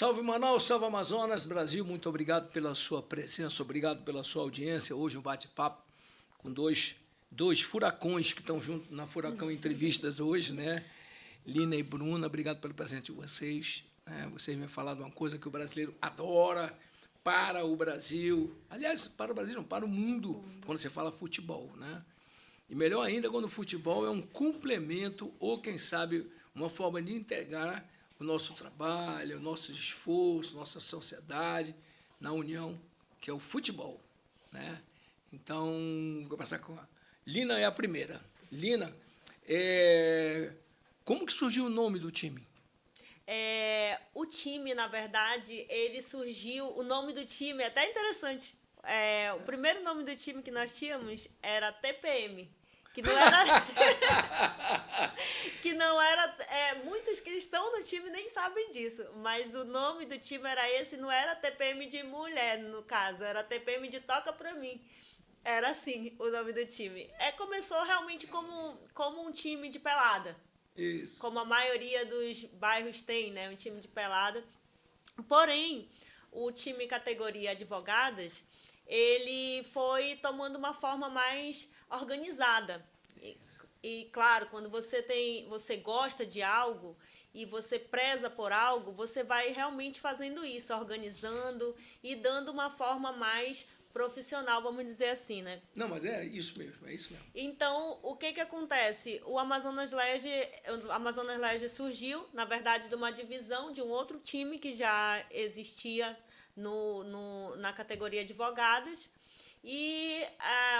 Salve Manaus, salve Amazonas, Brasil, muito obrigado pela sua presença, obrigado pela sua audiência. Hoje um bate-papo com dois furacões que estão juntos na Furacão Entrevistas hoje, né? Lina e Bruna, obrigado pelo presente de vocês. Vocês vêm falar de uma coisa que o brasileiro adora, para o Brasil, aliás, para o Brasil não, para o mundo, quando você fala futebol, né? E melhor ainda quando o futebol é um complemento ou, quem sabe, uma forma de integrar o nosso trabalho, o nosso esforço, nossa sociedade, na união, que é o futebol, né? Então, vou começar com a Lina, é a primeira. Lina, como que surgiu o nome do time? O time, na verdade, ele surgiu... O nome do time é até interessante. O primeiro nome do time que nós tínhamos era TPM, que não era... que não era... muitos que estão no time nem sabem disso, mas o nome do time era esse, não era TPM de mulher, no caso, era TPM de Toca Pra Mim. Era assim o nome do time. Começou realmente como um time de pelada. Isso. Como a maioria dos bairros tem, né? Um time de pelada. Porém, o time categoria advogadas, ele foi tomando uma forma mais organizada. E claro, quando você gosta de algo e você preza por algo, você vai realmente fazendo isso, organizando e dando uma forma mais profissional, vamos dizer assim, né? Não, mas é isso mesmo. Então, o que acontece? O Amazonas Leste surgiu, na verdade, de uma divisão de um outro time que já existia na categoria advogadas. E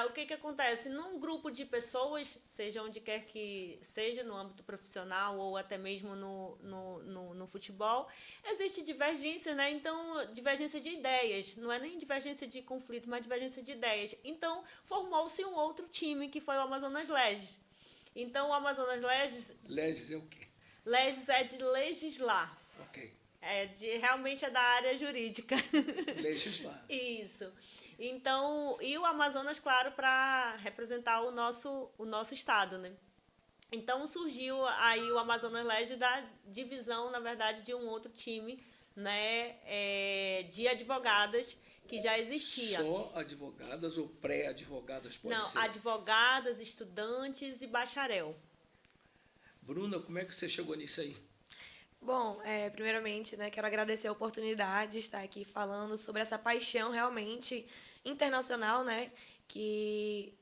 o que acontece? Num grupo de pessoas, seja onde quer que seja, no âmbito profissional ou até mesmo no futebol, existe divergência, né? Então, divergência de ideias. Não é nem divergência de conflito, mas divergência de ideias. Então, formou-se um outro time, que foi o Amazonas Legis. Então, o Amazonas Legis... Legis é o quê? Legis é de legislar. Ok. Realmente é da área jurídica. Legislar. Isso. Então, e o Amazonas, claro, para representar o nosso estado, né? Então, surgiu aí o Amazonas Leste da divisão, na verdade, de um outro time, né, de advogadas que já existia. Só advogadas ou pré-advogadas pode ser? Não, advogadas, estudantes e bacharel. Bruna, como é que você chegou nisso aí? Bom, primeiramente, né, quero agradecer a oportunidade de estar aqui falando sobre essa paixão realmente internacional, né, que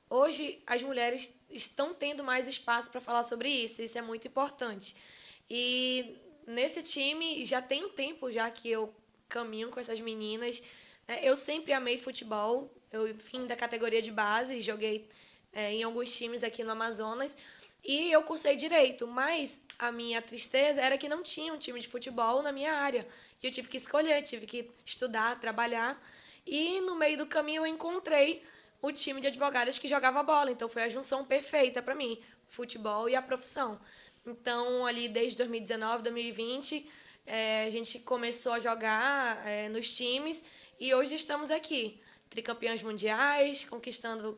hoje as mulheres estão tendo mais espaço para falar sobre isso é muito importante. E nesse time já tem um tempo já que eu caminho com essas meninas, né, eu sempre amei futebol, eu vim da categoria de base, joguei em alguns times aqui no Amazonas, e eu cursei Direito, mas a minha tristeza era que não tinha um time de futebol na minha área. E eu tive que escolher, tive que estudar, trabalhar. E no meio do caminho eu encontrei o time de advogadas que jogava bola. Então foi a junção perfeita para mim, o futebol e a profissão. Então, ali desde 2019, 2020, a gente começou a jogar nos times e hoje estamos aqui, tricampeãs mundiais, conquistando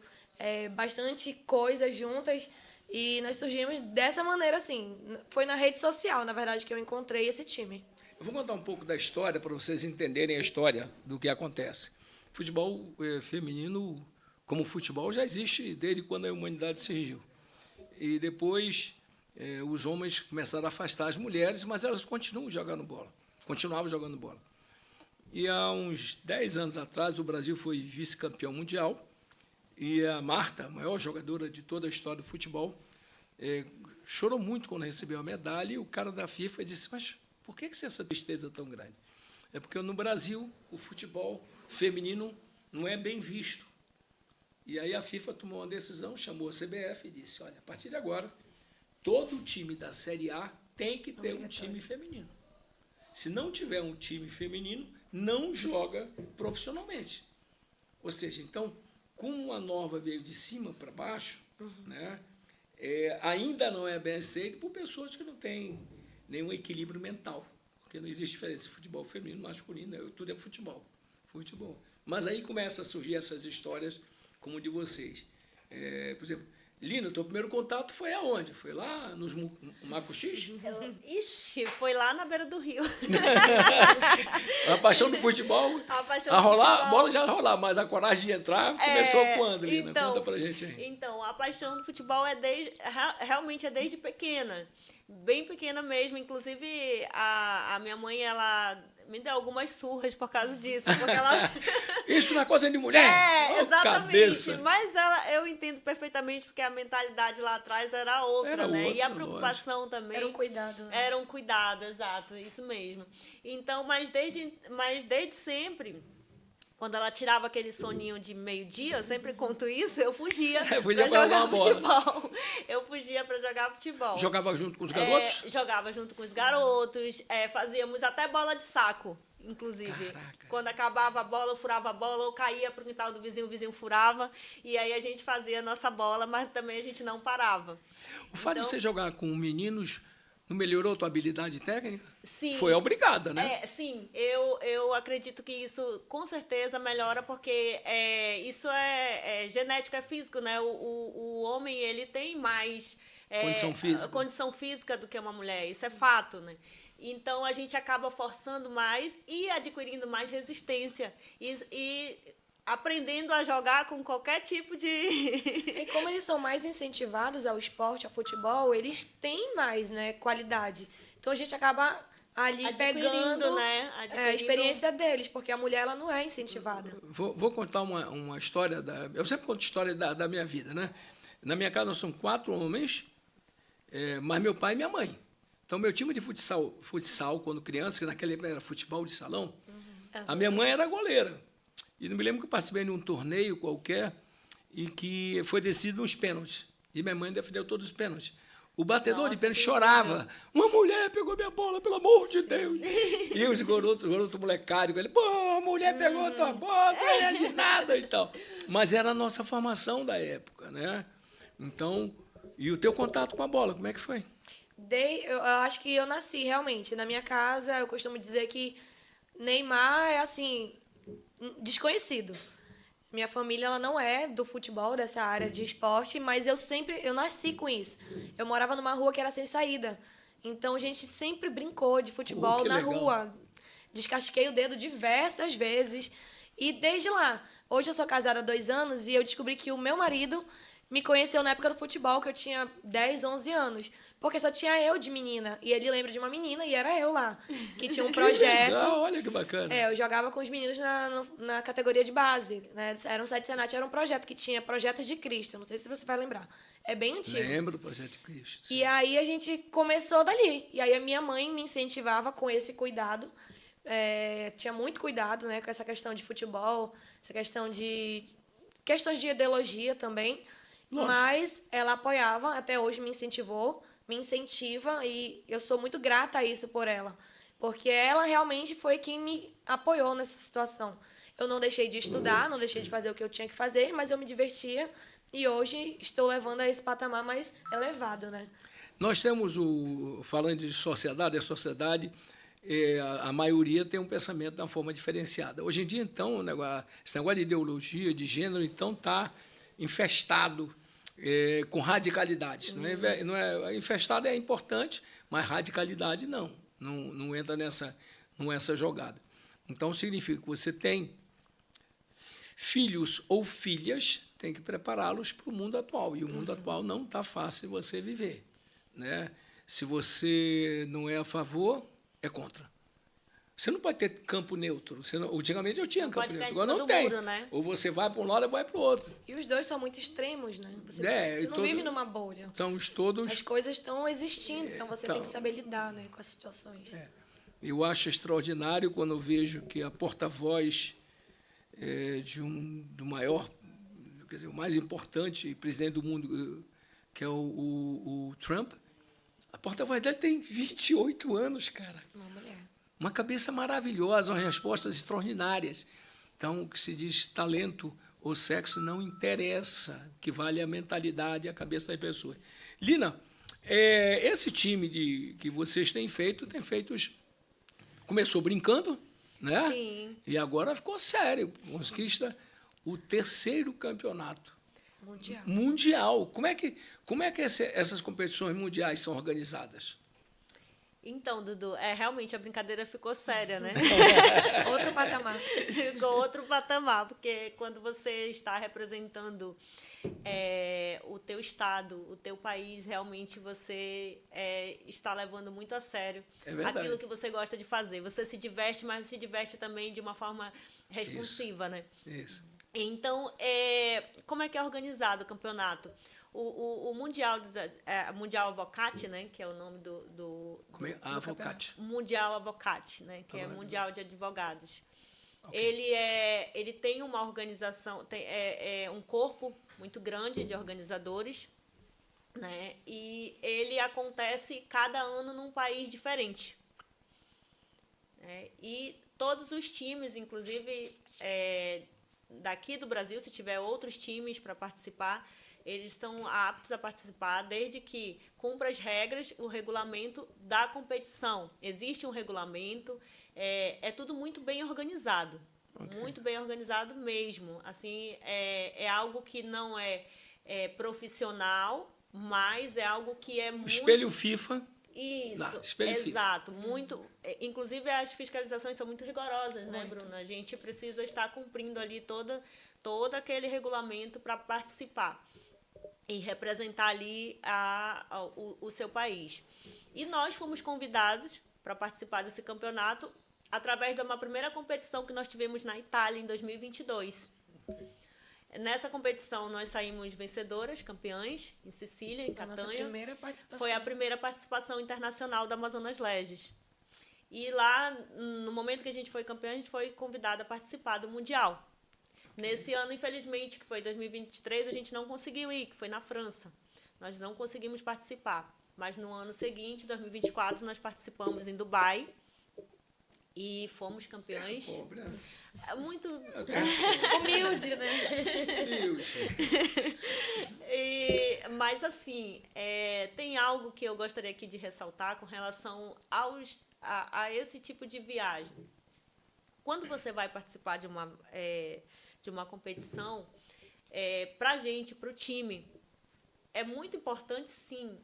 bastante coisas juntas. E nós surgimos dessa maneira, assim. Foi na rede social, na verdade, que eu encontrei esse time. Eu vou contar um pouco da história para vocês entenderem a história do que acontece. Futebol feminino, como futebol, já existe desde quando a humanidade surgiu. E depois os homens começaram a afastar as mulheres, mas elas continuavam jogando bola. E há uns 10 anos atrás, o Brasil foi vice-campeão mundial. E a Marta, a maior jogadora de toda a história do futebol, chorou muito quando recebeu a medalha, e o cara da FIFA disse, mas por que você tem essa tristeza tão grande? É porque no Brasil o futebol feminino não é bem visto. E aí a FIFA tomou uma decisão, chamou a CBF e disse, olha, a partir de agora, todo time da Série A tem que ter um time feminino. Se não tiver um time feminino, não joga profissionalmente. Ou seja, então, como a norma veio de cima para baixo, né, ainda não é bem aceito por pessoas que não têm nenhum equilíbrio mental, porque não existe diferença de futebol feminino, masculino, tudo é futebol. Mas aí começa a surgir essas histórias como de vocês. Por exemplo, Lina, o teu primeiro contato foi aonde? Foi lá nos Macuxis? Ixi, foi lá na beira do rio. A paixão do futebol, A paixão a do rolar, futebol. a bola já rolar, mas a coragem de entrar começou quando, Lina? Então, Conta pra gente aí. Então, a paixão do futebol realmente é desde pequena. Bem pequena mesmo. Inclusive, a minha mãe, ela me deu algumas surras por causa disso. Porque ela... Isso não é coisa de mulher? Ô, exatamente. cabeça. Mas eu entendo perfeitamente porque a mentalidade lá atrás era outra, Era né? E a outra, preocupação também. Era um cuidado, né? Era um cuidado, exato, isso mesmo. Então, mas desde sempre, quando ela tirava aquele soninho de meio-dia, eu sempre conto isso, eu fugia Fugia pra pra jogar jogar uma bola. futebol. Eu fugia para jogar futebol. Jogava junto com os garotos? Jogava junto com os garotos, fazíamos até bola de saco, inclusive. Caraca. Quando acabava a bola, eu furava a bola, ou caía pro quintal do vizinho, o vizinho furava, e aí a gente fazia a nossa bola, mas também a gente não parava. O fato de Então, você jogar com meninos não melhorou a tua habilidade técnica? sim. Foi obrigada, né? Sim, eu acredito que isso com certeza melhora, porque isso é genético, é físico, né? O homem, ele tem mais condição física do que uma mulher, isso é fato, né? Então, a gente acaba forçando mais e adquirindo mais resistência e aprendendo a jogar com qualquer tipo de... E como eles são mais incentivados ao esporte, ao futebol, eles têm mais, né, qualidade. Então a gente acaba ali Adquirindo, pegando né? a experiência deles, porque a mulher ela não é incentivada. Vou contar uma história. Eu sempre conto história da minha vida, né? Na minha casa nós somos 4 homens, mas meu pai e minha mãe. Então, meu time de futsal quando criança, que naquela época era futebol de salão, a minha mãe era goleira. E não me lembro que eu participei de um torneio qualquer e que foi decidido nos pênaltis. E minha mãe defendeu todos os pênaltis. O batedor de pênalti chorava. Uma mulher pegou minha bola, pelo amor de Deus. E os garotos molecários, ele, pô, a mulher pegou a tua bola, não é de nada e tal. Mas era a nossa formação da época, né? Então, e o teu contato com a bola, como é que foi? Eu acho que eu nasci realmente. Na minha casa, eu costumo dizer que Neymar é assim, desconhecido. Minha família ela não é do futebol, dessa área de esporte, mas eu nasci com isso. Eu morava numa rua que era sem saída. Então a gente sempre brincou de futebol na rua. Descasquei o dedo diversas vezes. E desde lá, hoje eu sou casada há 2 anos e eu descobri que o meu marido me conheceu na época do futebol, que eu tinha 10, 11 anos. Porque só tinha eu de menina. E ele lembra de uma menina e era eu lá. Que tinha um projeto. Legal, olha que bacana. Eu jogava com os meninos na categoria de base. Né? Era um Sete Senat, era um projeto que tinha Projeto de Cristo. Não sei se você vai lembrar. É bem antigo. Lembro do Projeto de Cristo. Sim. E aí a gente começou dali. E aí a minha mãe me incentivava com esse cuidado. Tinha muito cuidado, né, com essa questão de futebol, essa questão de... questões de ideologia também. Lógico. Mas ela apoiava, até hoje me incentivou, me incentiva e eu sou muito grata a isso por ela. Porque ela realmente foi quem me apoiou nessa situação. Eu não deixei de estudar, não deixei de fazer o que eu tinha que fazer, mas eu me divertia e hoje estou levando a esse patamar mais elevado, né? Nós temos, falando de sociedade, a maioria tem um pensamento de uma forma diferenciada. Hoje em dia, então, esse negócio de ideologia, de gênero, então, está infestado com radicalidades. Infestado é importante, mas radicalidade não entra nessa jogada. Então, significa que você tem filhos ou filhas, tem que prepará-los para o mundo atual. E o mundo atual não está fácil de você viver. Né? Se você não é a favor, é contra. Você não pode ter campo neutro. Antigamente eu tinha campo neutro, agora não tem. Muro, né? Ou você vai para um lado ou vai para o outro. E os dois são muito extremos, né? Você não vive numa bolha. Então, todos... As coisas estão existindo, então você tem que saber lidar, né, com as situações. Eu acho extraordinário quando eu vejo que a porta-voz do maior, quer dizer, o mais importante presidente do mundo, que é o Trump, a porta-voz dele tem 28 anos, cara. Uma mulher. Uma cabeça maravilhosa, umas respostas extraordinárias. Então, o que se diz talento ou sexo não interessa, que vale a mentalidade e a cabeça das pessoas. Lina, esse time que vocês têm feito, começou brincando, né? Sim. E agora ficou sério, conquista o 3º campeonato. Mundial. Como é que essas competições mundiais são organizadas? Então, Dudu, realmente a brincadeira ficou séria, né? Outro patamar. Ficou outro patamar, porque quando você está representando o teu estado, o teu país, realmente você está levando muito a sério aquilo que você gosta de fazer. Você se diverte, mas se diverte também de uma forma responsiva, né? Isso. Então, como é que é organizado o campeonato? O Mundial Mundial Avocate, né, que é o nome do Avocate. Mundial Avocate, né, que é Mundial de Advogados. Okay. Ele tem uma organização, tem um corpo muito grande de organizadores, né, e ele acontece cada ano num país diferente. E todos os times, inclusive daqui do Brasil, se tiver outros times para participar, eles estão aptos a participar desde que cumpra as regras, o regulamento da competição. Existe um regulamento, é tudo muito bem organizado, muito bem organizado mesmo. Assim, é algo que não é profissional, mas é algo que é muito... Espelho FIFA. Isso, espelho exato. FIFA. Muito, inclusive, as fiscalizações são muito rigorosas, né, Bruna? A gente precisa estar cumprindo ali todo aquele regulamento para participar e representar ali o seu país. E nós fomos convidados para participar desse campeonato através de uma primeira competição que nós tivemos na Itália em 2022. Nessa competição, nós saímos vencedoras, campeãs, em Sicília, em Catânia. Nossa primeira participação. Foi a primeira participação internacional da Amazonas Leges. E lá, no momento que a gente foi campeã, a gente foi convidada a participar do Mundial. Nesse ano, infelizmente, que foi 2023, a gente não conseguiu ir, que foi na França. Nós não conseguimos participar. Mas no ano seguinte, 2024, nós participamos em Dubai e fomos campeãs. Pobre, né? Muito humilde, né? Mas, assim, tem algo que eu gostaria aqui de ressaltar com relação a esse tipo de viagem. Quando você vai participar de uma competição, para a gente, para o time, é muito importante, sim,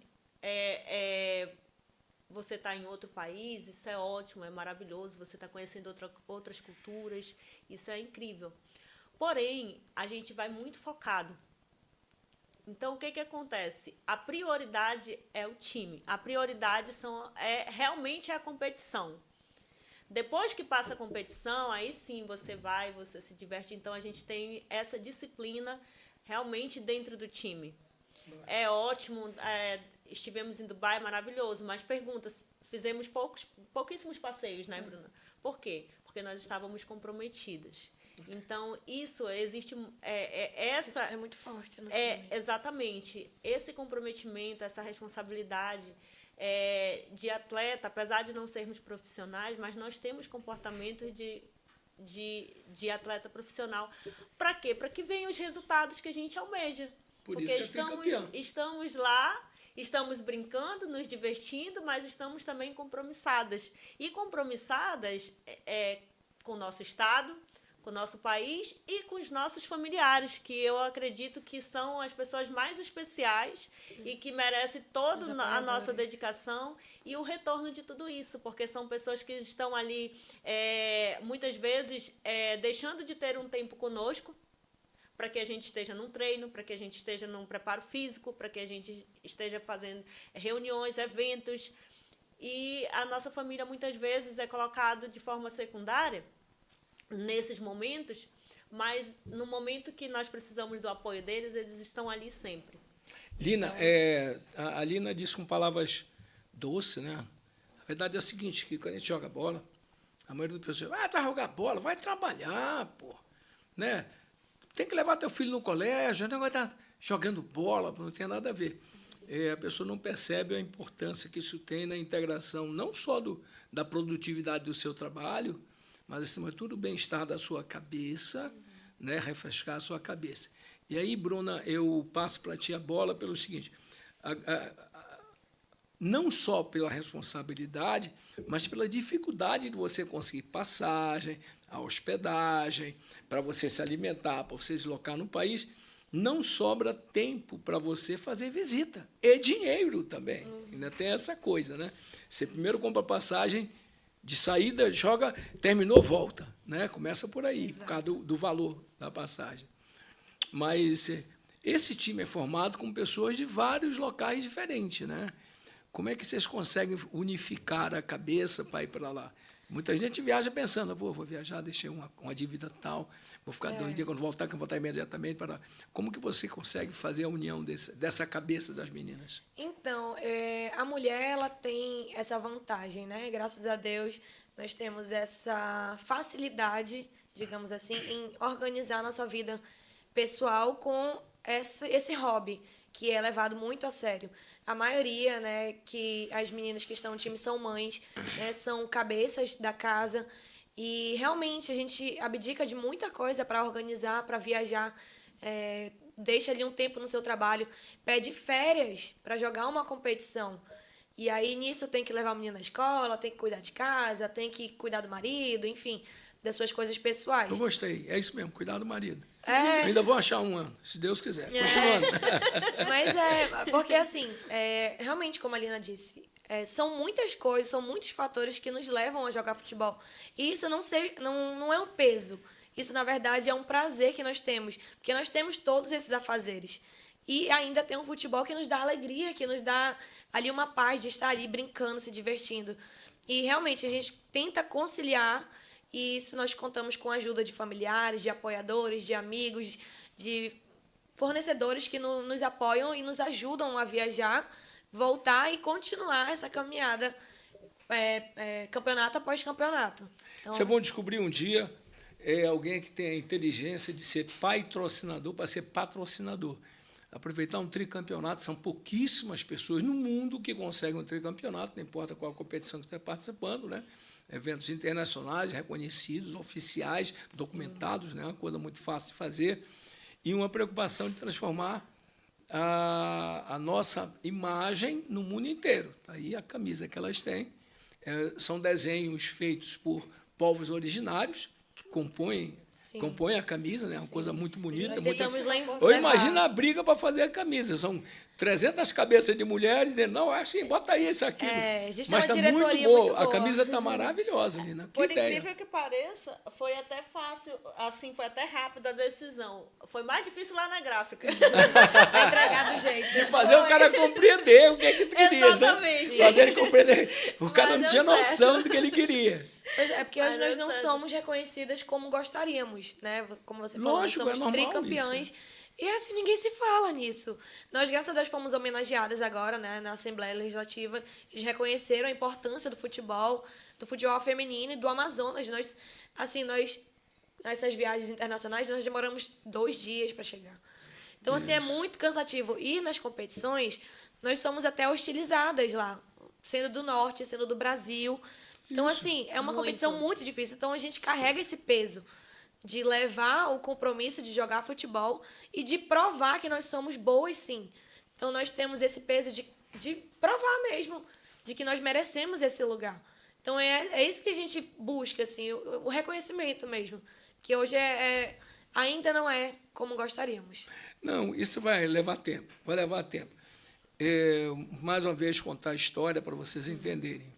você está em outro país, isso é ótimo, é maravilhoso, você está conhecendo outras culturas, isso é incrível. Porém, a gente vai muito focado. Então, o que acontece? A prioridade é o time, a prioridade realmente é a competição. Depois que passa a competição, aí sim você se diverte. Então, a gente tem essa disciplina realmente dentro do time. É ótimo, estivemos em Dubai, maravilhoso, mas fizemos pouquíssimos passeios, né, Bruna? Por quê? Porque nós estávamos comprometidas. Então, existe essa... É muito forte no time. Exatamente. Esse comprometimento, essa responsabilidade de atleta, apesar de não sermos profissionais, mas nós temos comportamentos de atleta profissional. Para quê? Para que venham os resultados que a gente almeja. Porque estamos lá, estamos brincando, nos divertindo, mas estamos também compromissadas. E compromissadas com o nosso Estado, com o nosso país e com os nossos familiares, que eu acredito que são as pessoas mais especiais e que merecem toda a nossa dedicação e o retorno de tudo isso, porque são pessoas que estão ali, muitas vezes, deixando de ter um tempo conosco, para que a gente esteja num treino, para que a gente esteja num preparo físico, para que a gente esteja fazendo reuniões, eventos. E a nossa família, muitas vezes, é colocada de forma secundária nesses momentos, mas no momento que nós precisamos do apoio deles, eles estão ali sempre. Lina, a Lina disse com palavras doces, né? A verdade é o seguinte, que quando a gente joga bola, a maioria das pessoas vai jogar bola, vai trabalhar, pô, né? Tem que levar teu filho no colégio, o negócio está jogando bola, não tem nada a ver. A pessoa não percebe a importância que isso tem na integração, não só da produtividade do seu trabalho, mas, acima de tudo, o bem-estar da sua cabeça, né? Refrescar a sua cabeça. E aí, Bruna, eu passo para ti a bola pelo seguinte, não só pela responsabilidade, mas pela dificuldade de você conseguir passagem, a hospedagem, para você se alimentar, para você se deslocar no país. não sobra tempo para você fazer visita. E dinheiro também. Ainda tem essa coisa, né? Você primeiro compra passagem de saída, joga, terminou, volta. Né? Começa por aí, por causa do valor da passagem. Mas esse time é formado com pessoas de vários locais diferentes, né? Como é que vocês conseguem unificar a cabeça para ir para lá? Muita gente viaja pensando, vou viajar, deixei uma dívida tal, vou ficar 2 dias, quando voltar, que eu vou voltar imediatamente para... Como que você consegue fazer a união dessa cabeça das meninas? Então, a mulher, ela tem essa vantagem, né? Graças a Deus, nós temos essa facilidade, digamos assim, em organizar nossa vida pessoal com esse hobby, que é levado muito a sério. A maioria, né, que as meninas que estão no time são mães, né, são cabeças da casa, e realmente a gente abdica de muita coisa para organizar, para viajar, deixa ali um tempo no seu trabalho, pede férias para jogar uma competição. E aí, nisso, tem que levar a menina na escola, tem que cuidar de casa, tem que cuidar do marido, enfim, das suas coisas pessoais. Eu gostei, é isso mesmo, cuidar do marido. Eu É, ainda vou achar um ano, se Deus quiser. Continuando. mas porque assim, realmente, como a Lina disse, são muitas coisas, são muitos fatores que nos levam a jogar futebol. E isso não é um peso. Isso, na verdade, é um prazer que nós temos, porque nós temos todos esses afazeres. E ainda tem um futebol que nos dá alegria, que nos dá ali uma paz de estar ali brincando, se divertindo. E realmente a gente tenta conciliar, e isso nós contamos com a ajuda de familiares, de apoiadores, de amigos, de fornecedores que nos apoiam e nos ajudam a viajar, voltar e continuar essa caminhada campeonato após campeonato. Então, Vocês vão descobrir um dia alguém que tem a inteligência de ser patrocinador para ser patrocinador. Aproveitar um tricampeonato, são pouquíssimas pessoas no mundo que conseguem um tricampeonato, não importa qual competição que você está participando, né? Eventos internacionais, reconhecidos, oficiais, documentados, né? Uma coisa muito fácil de fazer, e uma preocupação de transformar a nossa imagem no mundo inteiro. Aí a camisa que elas têm são desenhos feitos por povos originários, que compõem a camisa, né? Uma coisa muito bonita. nós tentamos Eu imagino a briga para fazer a camisa. São 300 cabeças de mulheres dizendo, não, assim, bota aí isso aqui. a gente Mas tem uma está muito diretoria boa. muito boa. A camisa está maravilhosa, Lina. Que Por ideia. incrível que pareça, foi até fácil, assim, foi até rápida a decisão. Foi mais difícil lá na gráfica. Vai entregar do jeito. De fazer o cara compreender o que é que tu querias, Exatamente. né? Fazer ele compreender. O cara Mas não deu tinha noção certo. do que ele queria. Pois é, porque hoje Mas nós deu não certo. somos reconhecidas como gostaríamos, né? Como você falou, Lógico, nós somos é normal tricampeões. E assim, ninguém se fala nisso. Nós, graças a Deus, fomos homenageadas agora, né, na Assembleia Legislativa. Eles reconheceram a importância do futebol feminino e do Amazonas. Nessas viagens internacionais, nós demoramos 2 dias para chegar. Então, assim, é muito cansativo. E nas competições, nós somos até hostilizadas lá, sendo do norte, sendo do Brasil. Então, assim, é uma competição muito difícil. Então, a gente carrega esse peso de levar o compromisso de jogar futebol e de provar que nós somos boas, sim. Então, nós temos esse peso de provar mesmo, de que nós merecemos esse lugar. Então, é isso que a gente busca, assim, o reconhecimento mesmo, que hoje ainda não é como gostaríamos. Não, isso vai levar tempo, vai levar tempo. Mais uma vez, contar a história para vocês entenderem.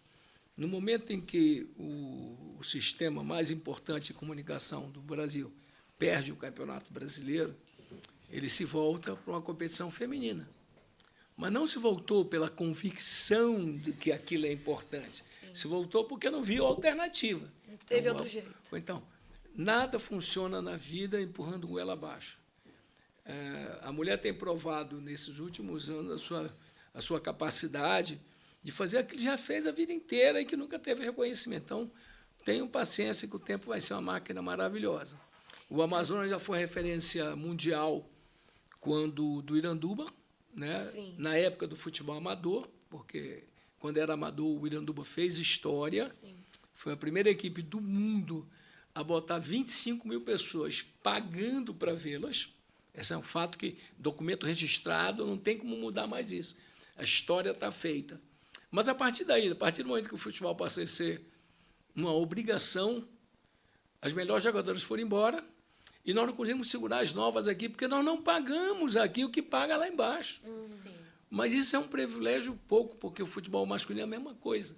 No momento em que o sistema mais importante de comunicação do Brasil perde o Campeonato Brasileiro, ele se volta para uma competição feminina. Mas não se voltou pela convicção de que aquilo é importante. Sim. Se voltou porque não viu alternativa. Não teve outro jeito. Então, nada funciona na vida empurrando goela abaixo. A mulher tem provado, nesses últimos anos, a sua capacidade de fazer aquilo que já fez a vida inteira e que nunca teve reconhecimento. Então, tenham paciência que o tempo vai ser uma máquina maravilhosa. O Amazonas já foi referência mundial do Iranduba, né? Na época do futebol amador, porque quando era amador, o Iranduba fez história. Sim. Foi a primeira equipe do mundo a botar 25 mil pessoas pagando para vê-las. Esse é um fato que, documento registrado, não tem como mudar mais isso. A história está feita. Mas, a partir daí, a partir do momento que o futebol passa a ser uma obrigação, as melhores jogadoras foram embora E nós não conseguimos segurar as novas aqui, porque nós não pagamos aqui o que paga lá embaixo. Sim. Mas isso é um privilégio pouco, porque o futebol masculino é a mesma coisa.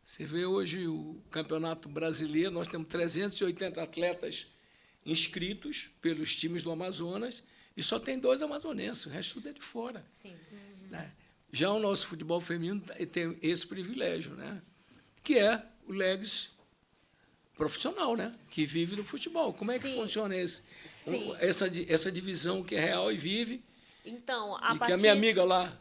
Você vê hoje o Campeonato Brasileiro, nós temos 380 atletas inscritos pelos times do Amazonas e só tem 2 amazonenses, o resto tudo é de fora. Sim. Né? Já o nosso futebol feminino tem esse privilégio, né? Que é o legs profissional, né? Que vive no futebol. Como é que Sim. funciona Sim. essa divisão que é real e vive? Então, E que a minha amiga lá,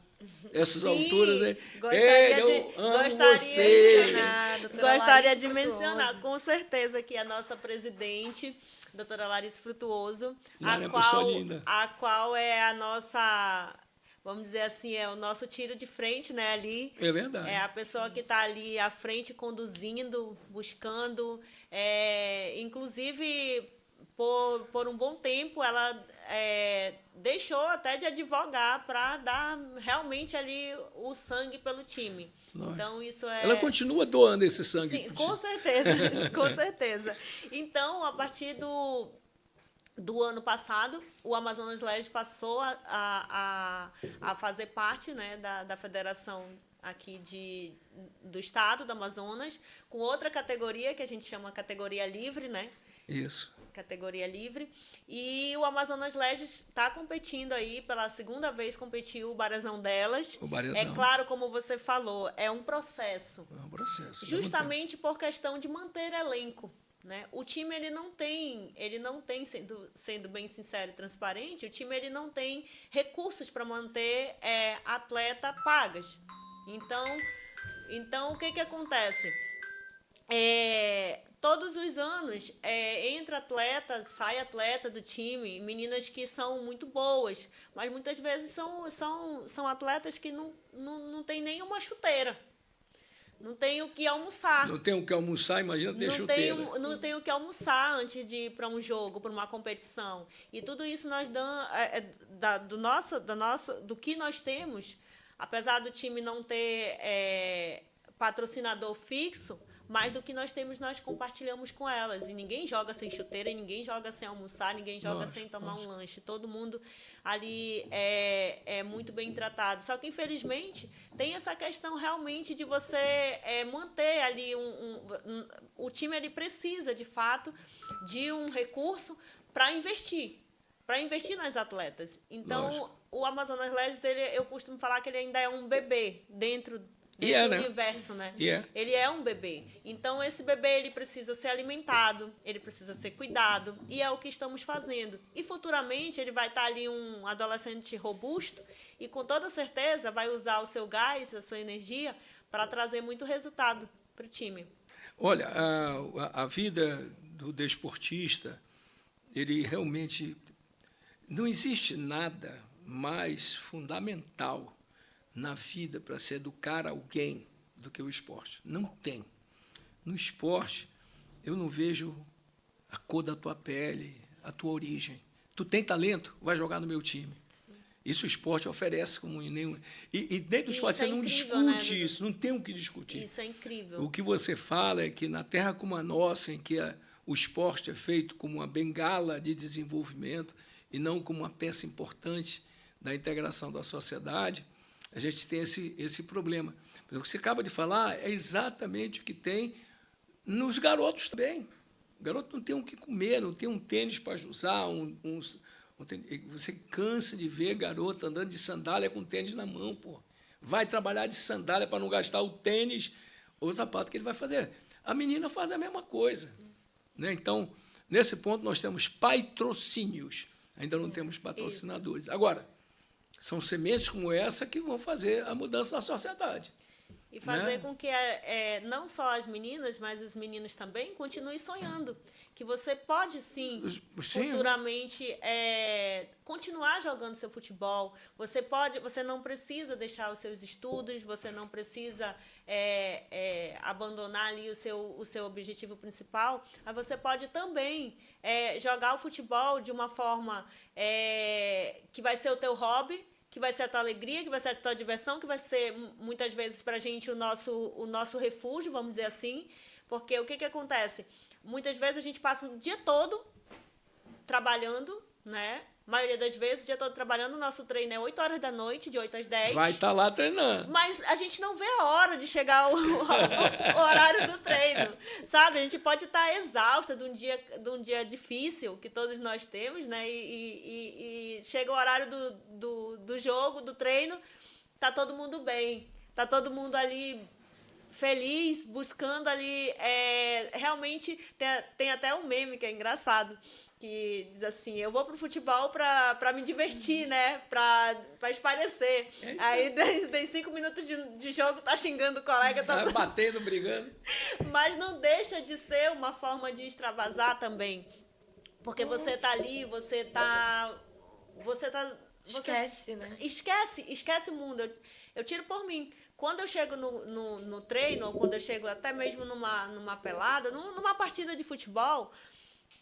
essas Sim, alturas, né? gostaria Eu de- amo gostaria você. mencionar, doutora Gostaria Larissa de mencionar, Frutuoso. com certeza, que a nossa presidente, doutora Larissa Frutuoso, Lara é uma pessoa linda. a qual é a nossa, vamos dizer assim, é o nosso tiro de frente, né, ali. É verdade. É a pessoa que está ali à frente, conduzindo, buscando, inclusive, por um bom tempo, ela deixou até de advogar para dar realmente ali o sangue pelo time. Lógico. Então, isso é... Ela continua doando esse sangue. Sim, pro com time. certeza, com certeza. Então, a partir do ano passado, o Amazonas Leste passou a fazer parte, né, da federação aqui do estado do Amazonas, com outra categoria, que a gente chama categoria livre, né? Isso. Categoria livre. E o Amazonas Leste está competindo aí, pela segunda vez competiu o Barazão delas. O Barazão. É claro, como você falou, é um processo. É um processo. Justamente por questão de manter elenco. Né? O time ele não tem sendo bem sincero e transparente, o time ele não tem recursos para manter atleta pagas. Então o que acontece? Todos os anos entra atleta, sai atleta do time, meninas que são muito boas, mas muitas vezes são atletas que não tem nenhuma chuteira. Não tem o que almoçar. Não tem o que almoçar, imagina ter chuteira. Não tem o que almoçar antes de ir para um jogo, para uma competição. E tudo isso nós do que nós temos, apesar do time não ter patrocinador fixo, mas do que nós temos, nós compartilhamos com elas. E ninguém joga sem chuteira, ninguém joga sem almoçar, ninguém joga sem tomar um lanche. Todo mundo ali é muito bem tratado. Só que, infelizmente, tem essa questão realmente de você manter ali o time ele precisa, de fato, de um recurso para investir nas atletas. Então, Lógico. o Amazonas Legends, eu costumo falar que ele ainda é um bebê dentro desse universo, né? Ele é um bebê. Então, esse bebê ele precisa ser alimentado, ele precisa ser cuidado, e é o que estamos fazendo. E, futuramente, ele vai estar ali um adolescente robusto e, com toda certeza, vai usar o seu gás, a sua energia, para trazer muito resultado para o time. Olha, a vida do desportista, ele realmente... Não existe nada mais fundamental na vida para se educar alguém do que o esporte. Não tem. No esporte, eu não vejo a cor da tua pele, a tua origem. Tu tem talento? Vai jogar no meu time. Sim. Isso o esporte oferece como nenhum... E dentro do esporte você não discute isso, não tem o que discutir. Isso é incrível. O que você fala é que na terra como a nossa, em que o esporte é feito como uma bengala de desenvolvimento e não como uma peça importante da integração da sociedade, a gente tem esse problema. O que você acaba de falar é exatamente o que tem nos garotos também. O garoto não tem o que comer, não tem um tênis para usar. Você cansa de ver garoto andando de sandália com tênis na mão. Pô. Vai trabalhar de sandália para não gastar o tênis ou o sapato que ele vai fazer. A menina faz a mesma coisa. Né? Então, nesse ponto, nós temos patrocínios. Ainda não temos patrocinadores. Isso. Agora, são sementes como essa que vão fazer a mudança na sociedade. E fazer com que não só as meninas, mas os meninos também continuem sonhando. Que você pode, sim, futuramente continuar jogando seu futebol. Você não precisa deixar os seus estudos, você não precisa abandonar ali o seu objetivo principal, mas você pode também jogar o futebol de uma forma que vai ser o teu hobby, que vai ser a tua alegria, que vai ser a tua diversão, que vai ser, muitas vezes, para a gente, o nosso refúgio, vamos dizer assim. Porque o que acontece? Muitas vezes a gente passa o dia todo trabalhando, né? A maioria das vezes, o dia todo trabalhando, o nosso treino é 8 horas da noite, de 8 às 10. Vai estar lá treinando. Mas a gente não vê a hora de chegar o horário do treino, sabe? A gente pode estar exausta de um dia difícil que todos nós temos, né? E chega o horário do jogo, do treino, tá todo mundo bem, tá todo mundo ali feliz, buscando ali. Realmente, tem até um meme que é engraçado, que diz assim, eu vou pro futebol pra me divertir, né? Pra espairecer. Aí, tem 5 minutos de jogo, tá xingando o colega. Tá batendo, brigando. Mas não deixa de ser uma forma de extravasar também. Porque você tá ali, você Esquece, né? Esquece o mundo. Eu tiro por mim. Quando eu chego no treino, ou quando eu chego até mesmo numa pelada, numa partida de futebol,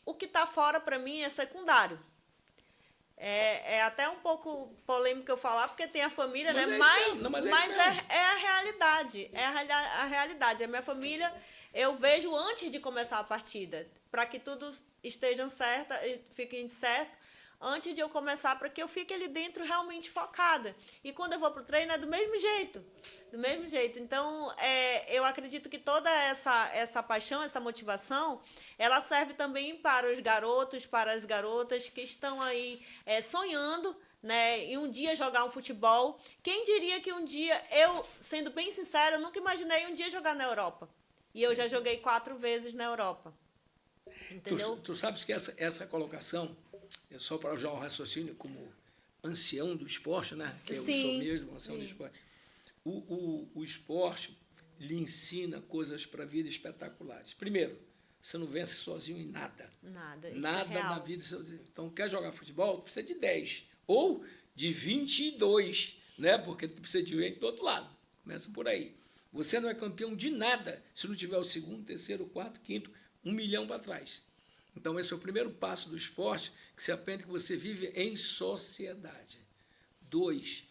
o que está fora para mim é secundário. É até um pouco polêmico eu falar, porque tem a família, mas né? Mas é a realidade. É a realidade. A minha família, eu vejo antes de começar a partida, para que tudo esteja certo, fique certo, antes de eu começar, para que eu fique ali dentro realmente focada. E quando eu vou para o treino é do mesmo jeito. Do mesmo jeito. Então, eu acredito que toda essa paixão, essa motivação, ela serve também para os garotos, para as garotas que estão aí sonhando, né, em um dia jogar um futebol. Quem diria que um dia, eu, sendo bem sincera, eu nunca imaginei um dia jogar na Europa. E eu já joguei 4 vezes na Europa. Entendeu? Tu sabes que essa colocação, é só para usar o raciocínio como ancião do esporte, né? Que eu sou mesmo ancião do esporte. O esporte lhe ensina coisas para a vida espetaculares. Primeiro, você não vence sozinho em nada. Nada na vida sozinho. Então, quer jogar futebol? Precisa de 10. Ou de 22, né? Porque precisa de gente do outro lado. Começa por aí. Você não é campeão de nada se não tiver o segundo, terceiro, quarto, quinto, 1 milhão para trás. Então, esse é o primeiro passo do esporte, que você aprende que você vive em sociedade. 2,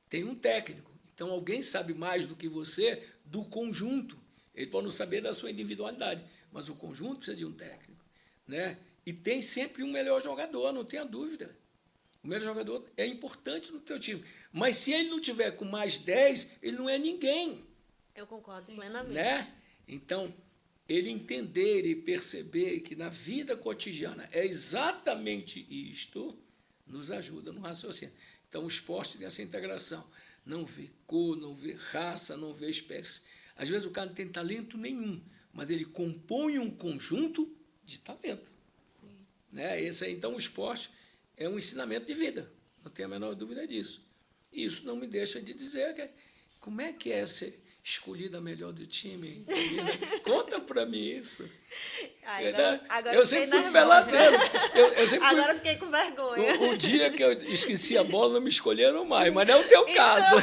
tem um técnico. Então, alguém sabe mais do que você do conjunto. Ele pode não saber da sua individualidade, mas o conjunto precisa de um técnico, né? E tem sempre um melhor jogador, não tenha dúvida. O melhor jogador é importante no teu time. Mas se ele não tiver com mais 10, ele não é ninguém. Eu concordo plenamente. Né? Então, ele entender e perceber que na vida cotidiana é exatamente isto, nos ajuda no raciocínio. Então, o esporte tem essa integração. Não vê cor, não vê raça, não vê espécie. Às vezes o cara não tem talento nenhum, mas ele compõe um conjunto de talento. Sim. Né? Então, o esporte é um ensinamento de vida. Não tenho a menor dúvida disso. E isso não me deixa de dizer como é que é ser escolhida a melhor do time. Conta para mim isso. Agora eu sempre fui peladeiro. Agora fiquei com vergonha. O dia que eu esqueci a bola, não me escolheram mais, mas não é o teu caso.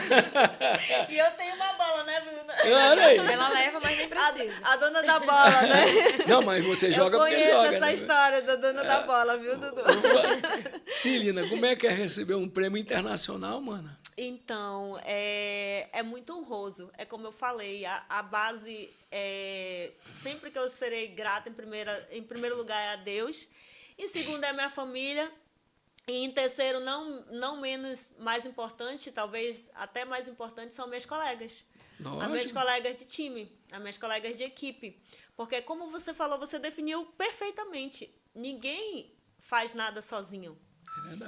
E eu tenho uma bola, né, Bruna? Olha aí. Ela leva, mas nem precisa. A dona da bola, né? Não, mas você joga porque joga. Eu conheço essa história da dona da bola, viu, Dudu? Cilina, como é que é receber um prêmio internacional, mana? Então, é muito honroso. É como eu falei, a base, sempre que eu serei grata, em primeiro lugar é a Deus, em segundo é a minha família, e em terceiro, não menos mais importante, talvez até mais importante, são meus colegas. As minhas colegas de time, as minhas colegas de equipe. Porque, como você falou, você definiu perfeitamente. Ninguém faz nada sozinho.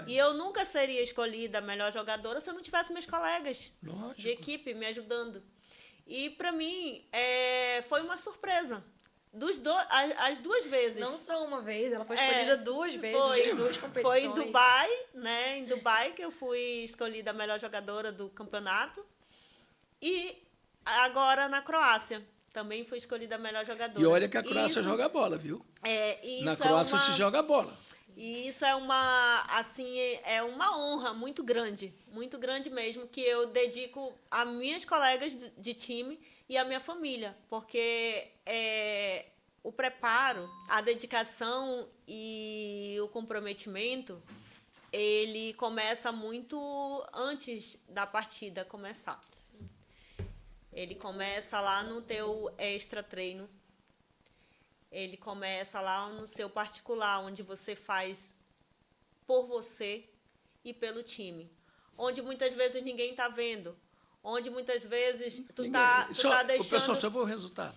E eu nunca seria escolhida a melhor jogadora se eu não tivesse meus colegas de equipe me ajudando. E, para mim, foi uma surpresa. As 2 vezes. Não só uma vez, ela foi escolhida 2 vezes em 2 competições. Foi em Dubai, né? Em Dubai que eu fui escolhida a melhor jogadora do campeonato. E agora na Croácia. Também fui escolhida a melhor jogadora. E olha que a Croácia joga bola, viu? Na Croácia se joga bola. E isso é uma honra muito grande mesmo, que eu dedico a minhas colegas de time e a minha família, porque o preparo, a dedicação e o comprometimento, ele começa muito antes da partida começar. Ele começa lá no teu extra treino. Ele começa lá no seu particular, onde você faz por você e pelo time. Onde muitas vezes ninguém está vendo. Onde muitas vezes tu tá O deixando... pessoal só vê o resultado.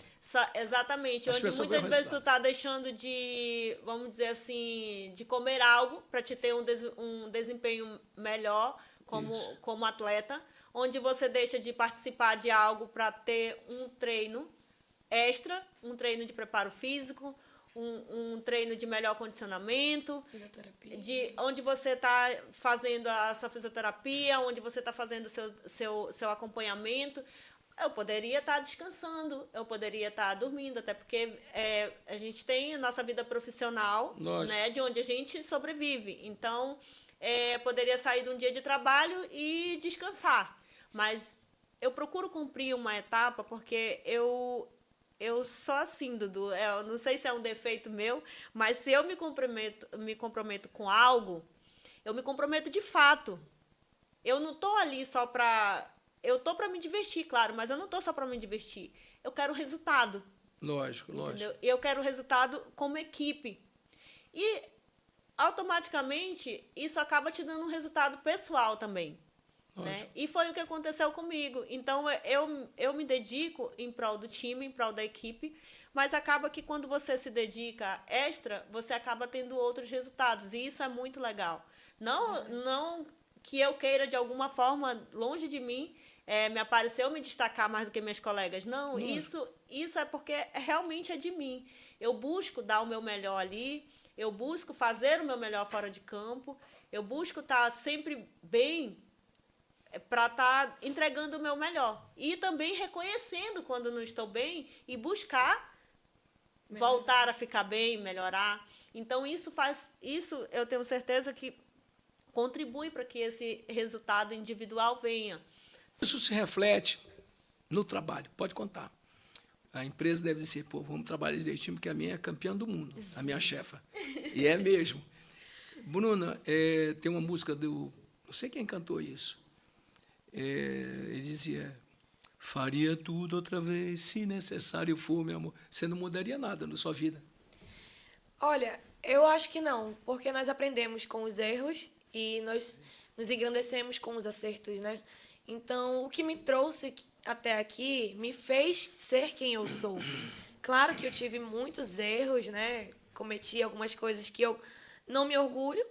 Exatamente. As Onde pessoas muitas veem o vezes tu resultado. está deixando de, vamos dizer assim, de comer algo para te ter um desempenho melhor como atleta. Onde você deixa de participar de algo para ter um treino extra, um treino de preparo físico, um treino de melhor condicionamento, Fisioterapia. onde você está fazendo a sua fisioterapia, onde você está fazendo o seu acompanhamento. Eu poderia estar descansando, eu poderia estar dormindo, até porque a gente tem a nossa vida profissional, né, de onde a gente sobrevive. Então, poderia sair de um dia de trabalho e descansar. Mas eu procuro cumprir uma etapa porque eu sou assim, Dudu. Eu não sei se é um defeito meu, mas se eu me comprometo com algo, eu me comprometo de fato. Eu não estou ali só para... Eu estou para me divertir, claro, mas eu não estou só para me divertir. Eu quero resultado. Lógico, Entendeu? lógico. Eu quero resultado como equipe. E, automaticamente, isso acaba te dando um resultado pessoal também. Né? E foi o que aconteceu comigo. Então, eu me dedico em prol do time, em prol da equipe, mas acaba que quando você se dedica extra, você acaba tendo outros resultados. E isso é muito legal. Não que eu queira, de alguma forma, longe de mim, me aparecer ou me destacar mais do que minhas colegas. Não, isso é porque realmente é de mim. Eu busco dar o meu melhor ali, eu busco fazer o meu melhor fora de campo, eu busco estar sempre bem para estar entregando o meu melhor. E também reconhecendo quando não estou bem e buscar voltar a ficar bem, melhorar. Então, isso eu tenho certeza que contribui para que esse resultado individual venha. Isso se reflete no trabalho, pode contar. A empresa deve dizer, pô, vamos trabalhar direitinho, porque a minha é campeã do mundo, a minha chefa. E é mesmo. Bruna, tem uma música do... Não sei quem cantou isso. Ele dizia, faria tudo outra vez, se necessário for, meu amor. Você não mudaria nada na sua vida. Olha, eu acho que não, porque nós aprendemos com os erros e nós nos engrandecemos com os acertos, né? Então, o que me trouxe até aqui me fez ser quem eu sou. Claro que eu tive muitos erros, né? Cometi algumas coisas que eu não me orgulho,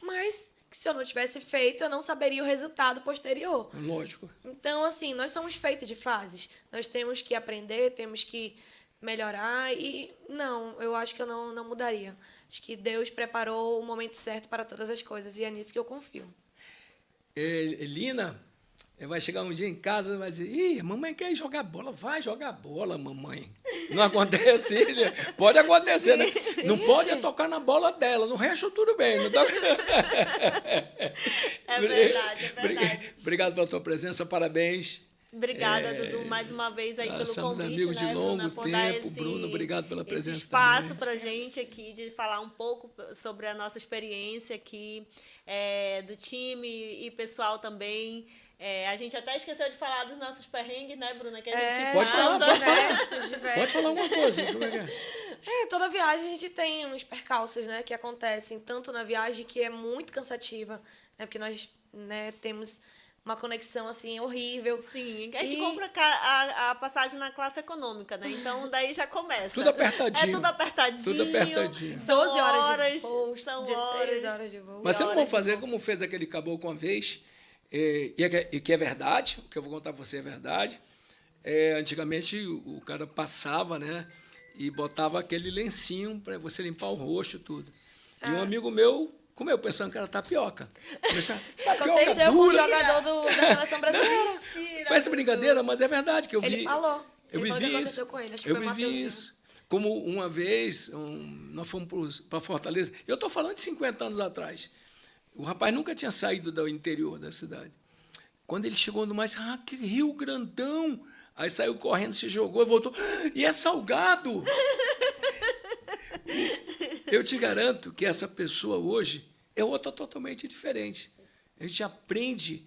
mas que se eu não tivesse feito, eu não saberia o resultado posterior. Lógico. Então, assim, nós somos feitos de fases. Nós temos que aprender, temos que melhorar e não, eu acho que eu não mudaria. Acho que Deus preparou o momento certo para todas as coisas e é nisso que eu confio. Lina, vai chegar um dia em casa e vai dizer, ih, mamãe quer jogar bola. Vai jogar bola, mamãe. Não acontece, pode acontecer, né? Não pode tocar na bola dela, no resto tudo bem. Não tá... É verdade, é verdade. Obrigado pela tua presença, parabéns. Obrigada, Dudu, mais uma vez aí pelo somos convite, amigos né, de longo Bruna, por dar tempo. Bruno, obrigado pela presença esse espaço também. para a gente aqui, de falar um pouco sobre a nossa experiência aqui, do time e pessoal também. A gente até esqueceu de falar dos nossos perrengues, né, Bruna? Que a gente Pode falar, pode falar. Diversos. Pode falar alguma coisa. Como é que é? Toda viagem a gente tem uns percalços, né, que acontecem, tanto na viagem, que é muito cansativa, né, porque nós, né, temos uma conexão, assim, horrível. Sim, a gente compra a passagem na classe econômica, né? Então, daí já começa. Tudo apertadinho. É tudo apertadinho. Tudo apertadinho. 12 horas de voo, são 16 horas de voo. Mas sempre vamos fazer como fez aquele caboclo uma vez, e que é verdade, o que eu vou contar para você é verdade. Antigamente, o cara passava, né, e botava aquele lencinho para você limpar o rosto e tudo. E um amigo meu comeu, pensando que era tapioca. Aconteceu com o jogador da seleção brasileira. Mentira! Parece brincadeira, mas é verdade que eu vi. Ele falou. Eu Ele falou vivi que isso. aconteceu com ele. Acho que Eu foi o vivi Mateuzinho. isso. Como uma vez, nós fomos para Fortaleza. Eu estou falando de 50 anos atrás. O rapaz nunca tinha saído do interior da cidade. Quando ele chegou no mais, que rio grandão. Aí saiu correndo, se jogou e voltou. E é salgado! Eu te garanto que essa pessoa hoje é outra totalmente diferente. A gente aprende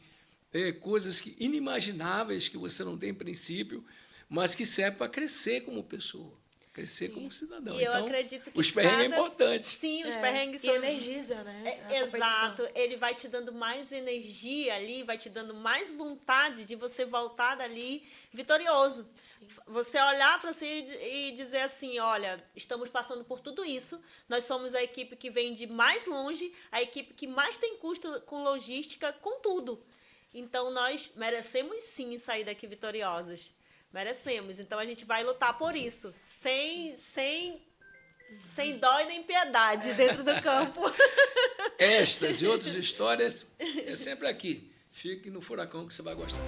coisas inimagináveis que você não tem princípio, mas que servem para crescer como pessoa. crescer como cidadão. E eu então, acredito que os perrengues é importante. Sim, os perrengues E são... energiza, né? a Exato. competição. Ele vai te dando mais energia ali, vai te dando mais vontade de você voltar dali vitorioso. Você olhar para si e dizer assim, olha, estamos passando por tudo isso, nós somos a equipe que vem de mais longe, a equipe que mais tem custo com logística, com tudo. Então, nós merecemos sim sair daqui vitoriosos. Merecemos. Então, a gente vai lutar por isso, sem dó e nem piedade dentro do campo. Estas e outras histórias é sempre aqui. Fique no Furacão que você vai gostar.